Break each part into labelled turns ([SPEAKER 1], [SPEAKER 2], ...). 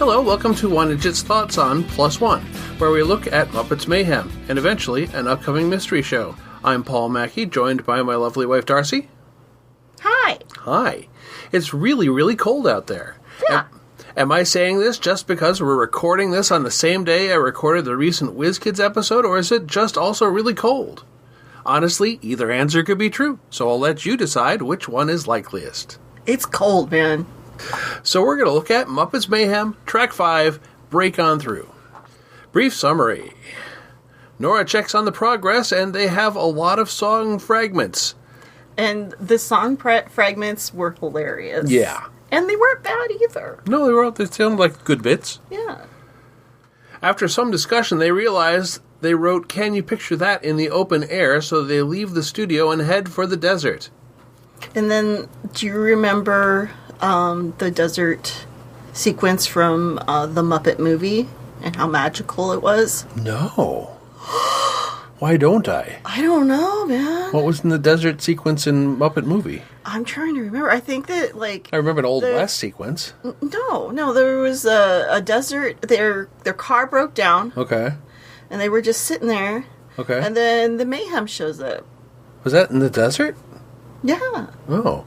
[SPEAKER 1] Hello, welcome to One Idjit's Thoughts on Plus One, where we look at Muppets Mayhem, and eventually an upcoming mystery show. I'm Paul Mackey, joined by my lovely wife Darcy.
[SPEAKER 2] Hi.
[SPEAKER 1] Hi. It's really, really cold out there.
[SPEAKER 2] Yeah.
[SPEAKER 1] Am I saying this just because we're recording this on the same day I recorded the recent WizKids episode, or is it just also really cold? Honestly, either answer could be true, so I'll let you decide which one is likeliest.
[SPEAKER 2] It's cold, man.
[SPEAKER 1] So we're going to look at Muppets Mayhem, Track 5, Break On Through. Brief summary. Nora checks on the progress, and they have a lot of song fragments.
[SPEAKER 2] And the song fragments were hilarious.
[SPEAKER 1] Yeah.
[SPEAKER 2] And they weren't bad either.
[SPEAKER 1] No, they sounded like good bits.
[SPEAKER 2] Yeah.
[SPEAKER 1] After some discussion, they realized they wrote Can You Picture That in the open air, so they leave the studio and head for the desert.
[SPEAKER 2] And then, do you remember the desert sequence from the Muppet movie and how magical it was?
[SPEAKER 1] No. Why don't I?
[SPEAKER 2] I don't know, man.
[SPEAKER 1] What was in the desert sequence in Muppet movie?
[SPEAKER 2] I'm trying to remember. I think that,
[SPEAKER 1] I remember an Old West sequence.
[SPEAKER 2] No, there was a desert. Their car broke down.
[SPEAKER 1] Okay.
[SPEAKER 2] And they were just sitting there.
[SPEAKER 1] Okay.
[SPEAKER 2] And then the Mayhem shows up.
[SPEAKER 1] Was that in the desert?
[SPEAKER 2] Yeah.
[SPEAKER 1] Oh.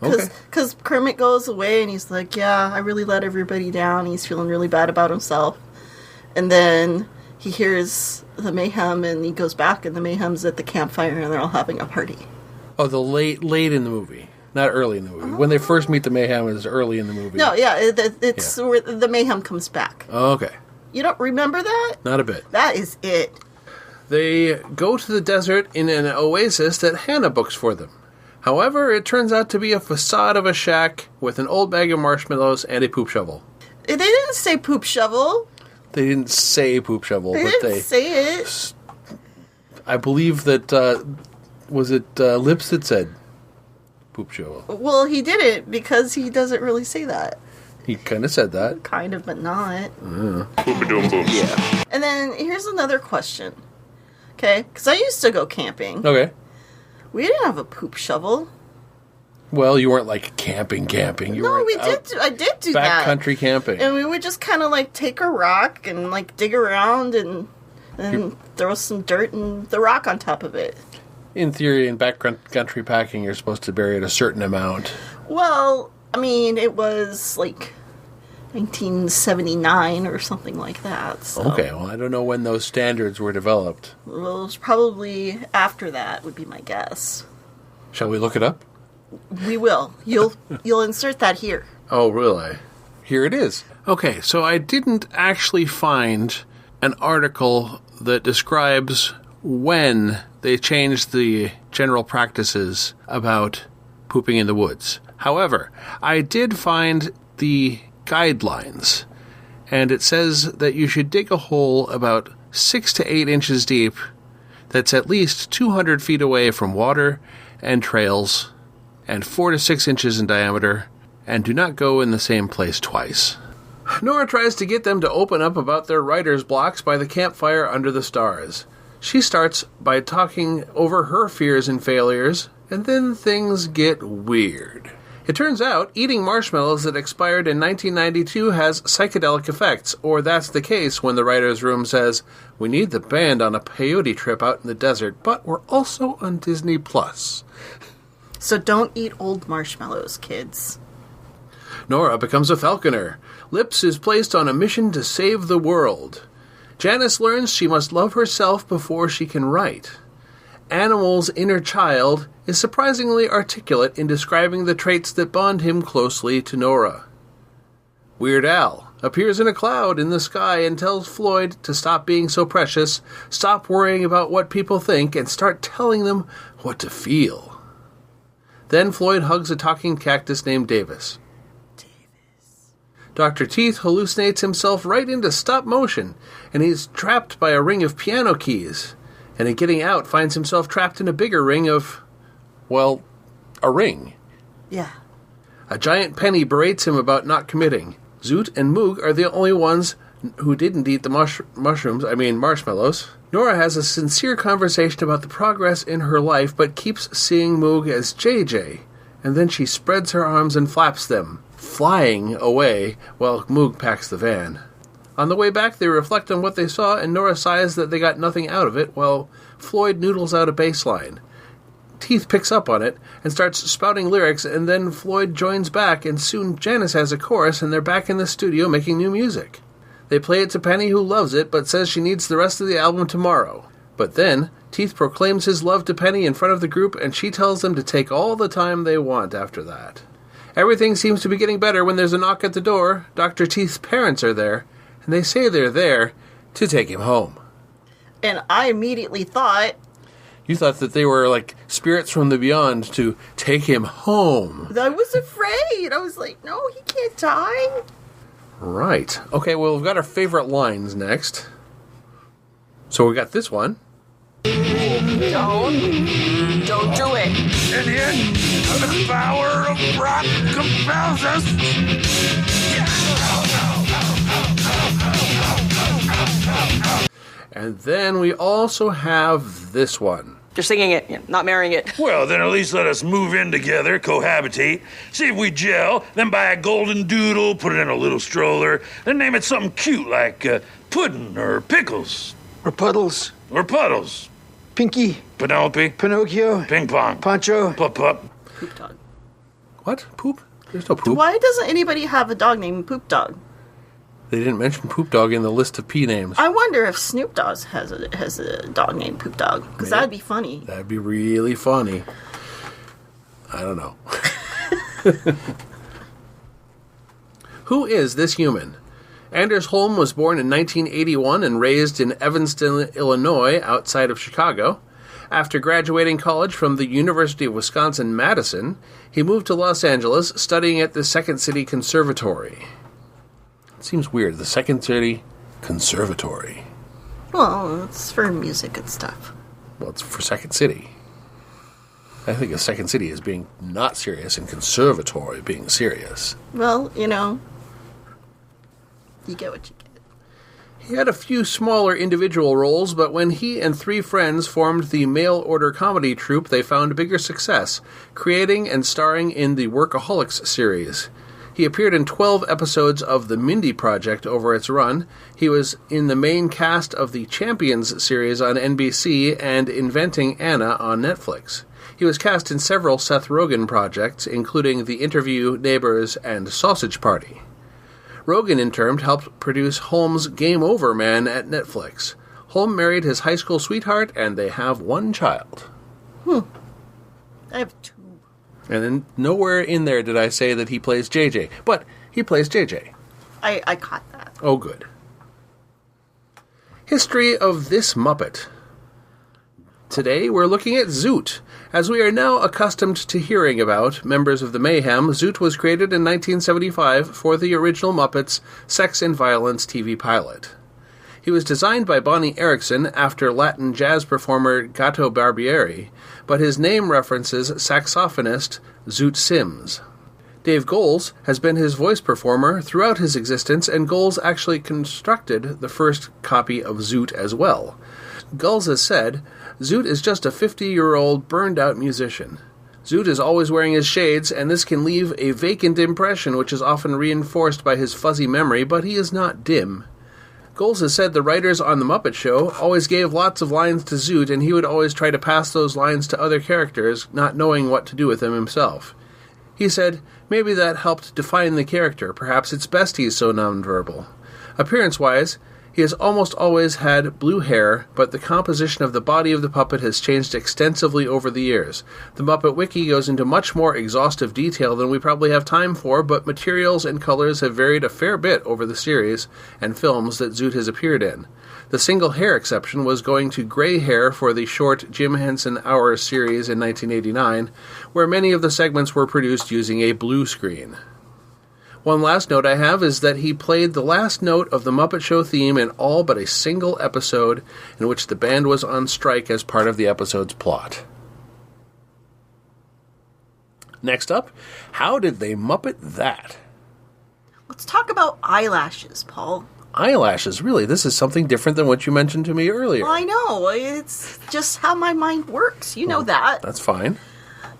[SPEAKER 1] Okay.
[SPEAKER 2] Because Kermit goes away and he's like, yeah, I really let everybody down. He's feeling really bad about himself. And then he hears the Mayhem and he goes back and the Mayhem's at the campfire and they're all having a party.
[SPEAKER 1] Oh, the late in the movie. Not early in the movie. When they first meet the Mayhem is early in the movie.
[SPEAKER 2] No, yeah, it's where the Mayhem comes back.
[SPEAKER 1] Oh, okay.
[SPEAKER 2] You don't remember that?
[SPEAKER 1] Not a bit.
[SPEAKER 2] That is it.
[SPEAKER 1] They go to the desert in an oasis that Hannah books for them. However, it turns out to be a facade of a shack with an old bag of marshmallows and a poop shovel.
[SPEAKER 2] They didn't say poop shovel.
[SPEAKER 1] They didn't say poop shovel,
[SPEAKER 2] They
[SPEAKER 1] but
[SPEAKER 2] didn't say it.
[SPEAKER 1] I believe that, was it Lips that said poop shovel?
[SPEAKER 2] Well, he did it because he doesn't really say that.
[SPEAKER 1] He kind of said that.
[SPEAKER 2] Kind of, but not.
[SPEAKER 1] Poop-a-doom-boom. Yeah.
[SPEAKER 2] And then here's another question. Okay, because I used to go camping.
[SPEAKER 1] Okay.
[SPEAKER 2] We didn't have a poop shovel.
[SPEAKER 1] Well, you weren't like camping. You
[SPEAKER 2] No,
[SPEAKER 1] were
[SPEAKER 2] we did. I did do that.
[SPEAKER 1] Backcountry camping.
[SPEAKER 2] And we would just kind of take a rock and dig around and throw some dirt and the rock on top of it.
[SPEAKER 1] In theory, in backcountry packing, you're supposed to bury it a certain amount.
[SPEAKER 2] Well, I mean, it was 1979 or something like that. So.
[SPEAKER 1] Okay, well, I don't know when those standards were developed.
[SPEAKER 2] Well, it was probably after that, would be my guess.
[SPEAKER 1] Shall we look it up?
[SPEAKER 2] We will. You'll insert that here.
[SPEAKER 1] Oh, really? Here it is. Okay, so I didn't actually find an article that describes when they changed the general practices about pooping in the woods. However, I did find the guidelines, and it says that you should dig a hole about 6 to 8 inches deep that's at least 200 feet away from water and trails, and 4 to 6 inches in diameter, and do not go in the same place twice. Nora tries to get them to open up about their writer's blocks by the campfire under the stars. She starts by talking over her fears and failures, and then things get weird. It turns out eating marshmallows that expired in 1992 has psychedelic effects, or that's the case when the writer's room says, we need the band on a peyote trip out in the desert, but we're also on Disney+.
[SPEAKER 2] So don't eat old marshmallows, kids.
[SPEAKER 1] Nora becomes a falconer. Lips is placed on a mission to save the world. Janice learns she must love herself before she can write. Animal's inner child is surprisingly articulate in describing the traits that bond him closely to Nora. Weird Al appears in a cloud in the sky and tells Floyd to stop being so precious, stop worrying about what people think, and start telling them what to feel. Then Floyd hugs a talking cactus named Davis. Dr. Teeth hallucinates himself right into stop motion, and he's trapped by a ring of piano keys. And in getting out, finds himself trapped in a bigger ring of, well, a ring.
[SPEAKER 2] Yeah.
[SPEAKER 1] A giant penny berates him about not committing. Zoot and Moog are the only ones who didn't eat the marshmallows. Nora has a sincere conversation about the progress in her life, but keeps seeing Moog as JJ. And then she spreads her arms and flaps them. flying away while Moog packs the van. On the way back, they reflect on what they saw, and Nora sighs that they got nothing out of it, while Floyd noodles out a bass line. Teeth picks up on it and starts spouting lyrics, and then Floyd joins back, and soon Janice has a chorus, and they're back in the studio making new music. They play it to Penny, who loves it, but says she needs the rest of the album tomorrow. But then, Teeth proclaims his love to Penny in front of the group, and she tells them to take all the time they want after that. Everything seems to be getting better when there's a knock at the door. Dr. Teeth's parents are there, and they say they're there to take him home.
[SPEAKER 2] And I immediately thought...
[SPEAKER 1] You thought that they were like spirits from the beyond to take him home.
[SPEAKER 2] I was afraid. I was like, no, he can't die.
[SPEAKER 1] Right. Okay, well, we've got our favorite lines next. So we got this one.
[SPEAKER 2] Don't do it.
[SPEAKER 3] And yet, the power of rock compels us.
[SPEAKER 1] And then we also have this one.
[SPEAKER 4] You're singing it, not marrying it.
[SPEAKER 3] Well, then at least let us move in together, cohabitate, see if we gel, then buy a golden doodle, put it in a little stroller, then name it something cute like Puddin' or Pickles.
[SPEAKER 5] Or Puddles.
[SPEAKER 3] Or Puddles.
[SPEAKER 5] Pinky.
[SPEAKER 3] Penelope.
[SPEAKER 5] Pinocchio.
[SPEAKER 3] Ping Pong.
[SPEAKER 5] Poncho.
[SPEAKER 3] Pup Pup.
[SPEAKER 2] Poop dog.
[SPEAKER 1] What? Poop? There's no poop.
[SPEAKER 2] Why doesn't anybody have a dog named Poop Dog?
[SPEAKER 1] They didn't mention Poop Dog in the list of P names.
[SPEAKER 2] I wonder if Snoop Dogg has a dog named Poop Dog, because that'd be funny.
[SPEAKER 1] That'd be really funny. I don't know. Who is this human? Anders Holm was born in 1981 and raised in Evanston, Illinois, outside of Chicago. After graduating college from the University of Wisconsin-Madison, he moved to Los Angeles, studying at the Second City Conservatory. It seems weird, the Second City Conservatory.
[SPEAKER 2] Well, it's for music and stuff.
[SPEAKER 1] Well, it's for Second City. I think of Second City as being not serious and conservatory being serious.
[SPEAKER 2] Well, you know, you get what you get.
[SPEAKER 1] He had a few smaller individual roles, but when he and three friends formed the mail-order comedy troupe, they found bigger success, creating and starring in the Workaholics series. He appeared in 12 episodes of The Mindy Project over its run. He was in the main cast of the Champions series on NBC and Inventing Anna on Netflix. He was cast in several Seth Rogen projects, including The Interview, Neighbors, and Sausage Party. Rogen, in turn, helped produce Holm's Game Over Man at Netflix. Holm married his high school sweetheart, and they have one child.
[SPEAKER 2] I have two.
[SPEAKER 1] And then nowhere in there did I say that he plays JJ, but he plays JJ.
[SPEAKER 2] I caught that.
[SPEAKER 1] Oh, good. History of this Muppet. Today we're looking at Zoot. As we are now accustomed to hearing about members of the Mayhem, Zoot was created in 1975 for the original Muppets Sex and Violence TV pilot. He was designed by Bonnie Erickson after Latin jazz performer Gato Barbieri, but his name references saxophonist Zoot Sims. Dave Goelz has been his voice performer throughout his existence, and Goelz actually constructed the first copy of Zoot as well. Goelz has said, "Zoot is just a 50-year-old burned-out musician. Zoot is always wearing his shades, and this can leave a vacant impression which is often reinforced by his fuzzy memory, but he is not dim." Goelz has said the writers on The Muppet Show always gave lots of lines to Zoot, and he would always try to pass those lines to other characters, not knowing what to do with them himself. He said, maybe that helped define the character. Perhaps it's best he's so nonverbal. Appearance-wise, he has almost always had blue hair, but the composition of the body of the puppet has changed extensively over the years. The Muppet Wiki goes into much more exhaustive detail than we probably have time for, but materials and colors have varied a fair bit over the series and films that Zoot has appeared in. The single hair exception was going to gray hair for the short Jim Henson Hours series in 1989, where many of the segments were produced using a blue screen. One last note I have is that he played the last note of the Muppet Show theme in all but a single episode in which the band was on strike as part of the episode's plot. Next up, how did they Muppet that?
[SPEAKER 2] Let's talk about eyelashes, Paul.
[SPEAKER 1] Eyelashes, really? This is something different than what you mentioned to me earlier.
[SPEAKER 2] Well, I know. It's just how my mind works. You know that.
[SPEAKER 1] That's fine.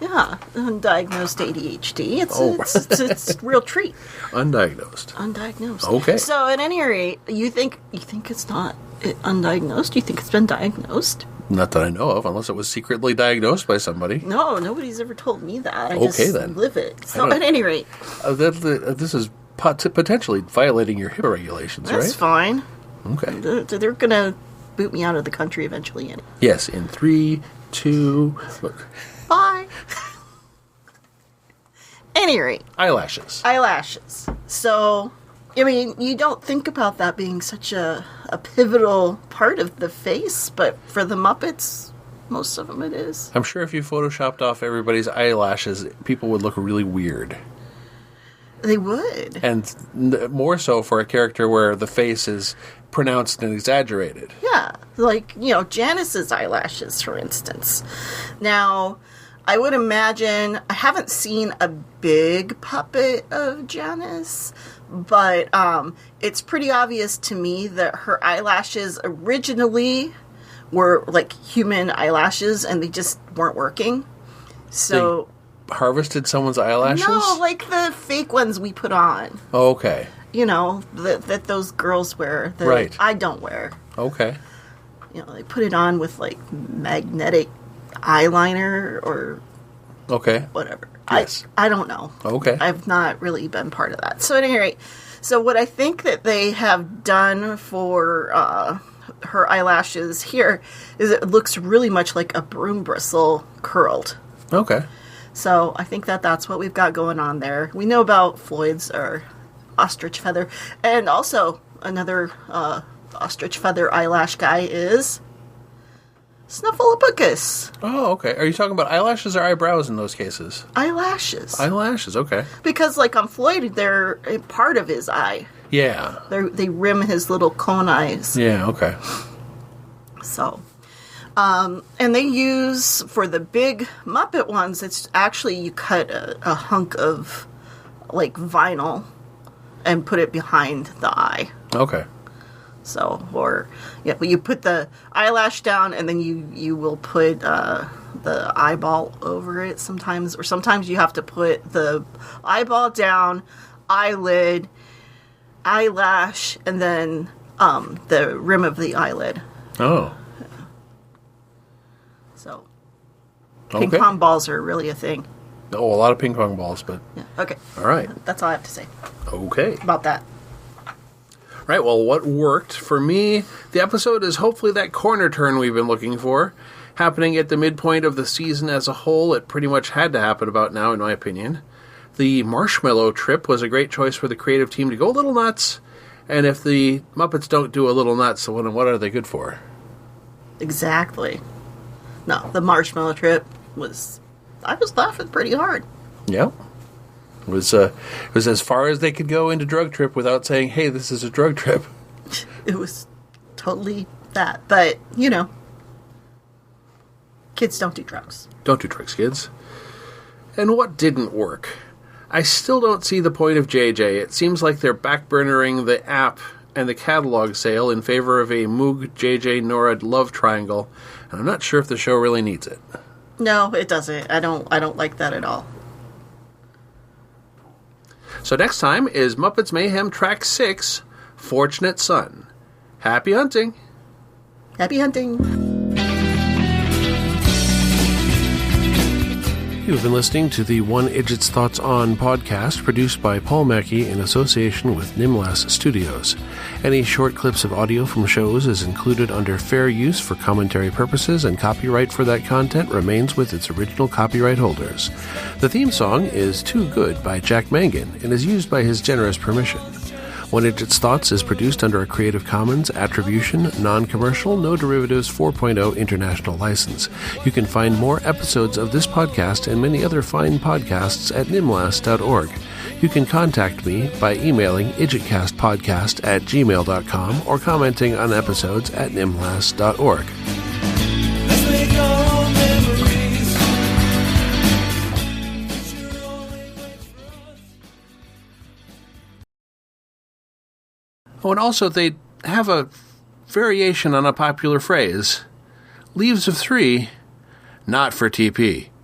[SPEAKER 2] Yeah, undiagnosed ADHD. It's a real treat.
[SPEAKER 1] Undiagnosed. Okay.
[SPEAKER 2] So at any rate, you think it's not undiagnosed? You think it's been diagnosed?
[SPEAKER 1] Not that I know of, unless it was secretly diagnosed by somebody.
[SPEAKER 2] No, nobody's ever told me that. I
[SPEAKER 1] Okay,
[SPEAKER 2] just
[SPEAKER 1] then.
[SPEAKER 2] live it. So at any rate,
[SPEAKER 1] this is potentially violating your HIPAA regulations, right?
[SPEAKER 2] that's fine.
[SPEAKER 1] Okay.
[SPEAKER 2] They're gonna boot me out of the country eventually. Anyway.
[SPEAKER 1] Yes, in 3, 2...
[SPEAKER 2] Bye. Any rate.
[SPEAKER 1] Eyelashes.
[SPEAKER 2] So, I mean, you don't think about that being such a pivotal part of the face, but for the Muppets, most of them it is.
[SPEAKER 1] I'm sure if you photoshopped off everybody's eyelashes, people would look really weird.
[SPEAKER 2] They would.
[SPEAKER 1] And more so for a character where the face is pronounced and exaggerated.
[SPEAKER 2] Yeah, like, Janice's eyelashes, for instance. Now, I would imagine, I haven't seen a big puppet of Janice, but it's pretty obvious to me that her eyelashes originally were like human eyelashes and they just weren't working. So
[SPEAKER 1] they harvested someone's eyelashes?
[SPEAKER 2] No, like the fake ones we put on.
[SPEAKER 1] Oh, okay.
[SPEAKER 2] That those girls wear that
[SPEAKER 1] right.
[SPEAKER 2] I don't wear.
[SPEAKER 1] Okay.
[SPEAKER 2] They put it on with like magnetic eyeliner or
[SPEAKER 1] okay,
[SPEAKER 2] whatever.
[SPEAKER 1] Yes.
[SPEAKER 2] I don't know.
[SPEAKER 1] Okay.
[SPEAKER 2] I've not really been part of that. So at any rate, what I think that they have done for her eyelashes here is it looks really much like a broom bristle curled.
[SPEAKER 1] Okay.
[SPEAKER 2] So I think that's what we've got going on there. We know about Floyd's or ostrich feather, and also another ostrich feather eyelash guy is Snuffleupagus.
[SPEAKER 1] Oh, okay. Are you talking about eyelashes or eyebrows in those cases?
[SPEAKER 2] Eyelashes.
[SPEAKER 1] Eyelashes, okay.
[SPEAKER 2] Because, like, on Floyd, they're a part of his eye.
[SPEAKER 1] Yeah.
[SPEAKER 2] They rim his little cone eyes.
[SPEAKER 1] Yeah, okay.
[SPEAKER 2] So, and they use, for the big Muppet ones, it's actually you cut a hunk of, like, vinyl and put it behind the eye.
[SPEAKER 1] Okay.
[SPEAKER 2] So, you put the eyelash down and then you will put the eyeball over it sometimes. Or sometimes you have to put the eyeball down, eyelid, eyelash, and then the rim of the eyelid.
[SPEAKER 1] Oh.
[SPEAKER 2] So,
[SPEAKER 1] okay.
[SPEAKER 2] ping pong balls are really a thing.
[SPEAKER 1] Oh, a lot of ping pong balls, but...
[SPEAKER 2] Yeah, okay.
[SPEAKER 1] All right.
[SPEAKER 2] That's all I have to say.
[SPEAKER 1] Okay.
[SPEAKER 2] About that.
[SPEAKER 1] Right, well, what worked for me, the episode is hopefully that corner turn we've been looking for. Happening at the midpoint of the season as a whole, it pretty much had to happen about now, in my opinion. The marshmallow trip was a great choice for the creative team to go a little nuts. And if the Muppets don't do a little nuts, so what are they good for?
[SPEAKER 2] Exactly. No, the marshmallow trip I was laughing pretty hard.
[SPEAKER 1] Yeah. It was as far as they could go into drug trip without saying, hey, this is a drug trip.
[SPEAKER 2] It was totally that. But, kids don't do drugs.
[SPEAKER 1] Don't do drugs, kids. And what didn't work? I still don't see the point of JJ. It seems like they're backburnering the app and the catalog sale in favor of a Moog JJ Nora love triangle, and I'm not sure if the show really needs it.
[SPEAKER 2] No, it doesn't. I don't like that at all.
[SPEAKER 1] So next time is Muppets Mayhem Track 6, Fortunate Son. Happy hunting!
[SPEAKER 2] Happy hunting!
[SPEAKER 1] You've been listening to the One Idjit's Thoughts On podcast, produced by Paul Mackey in association with Nimlas Studios. Any short clips of audio from shows is included under fair use for commentary purposes, and copyright for that content remains with its original copyright holders. The theme song is Too Good by Jack Mangan and is used by his generous permission. One Idjit's Thoughts is produced under a Creative Commons Attribution, Non-Commercial, No Derivatives 4.0 International License. You can find more episodes of this podcast and many other fine podcasts at nimlas.org. You can contact me by emailing idjitcastpodcast@gmail.com or commenting on episodes at nimlas.org. Oh, and also they have a variation on a popular phrase. Leaves of 3, not for TP.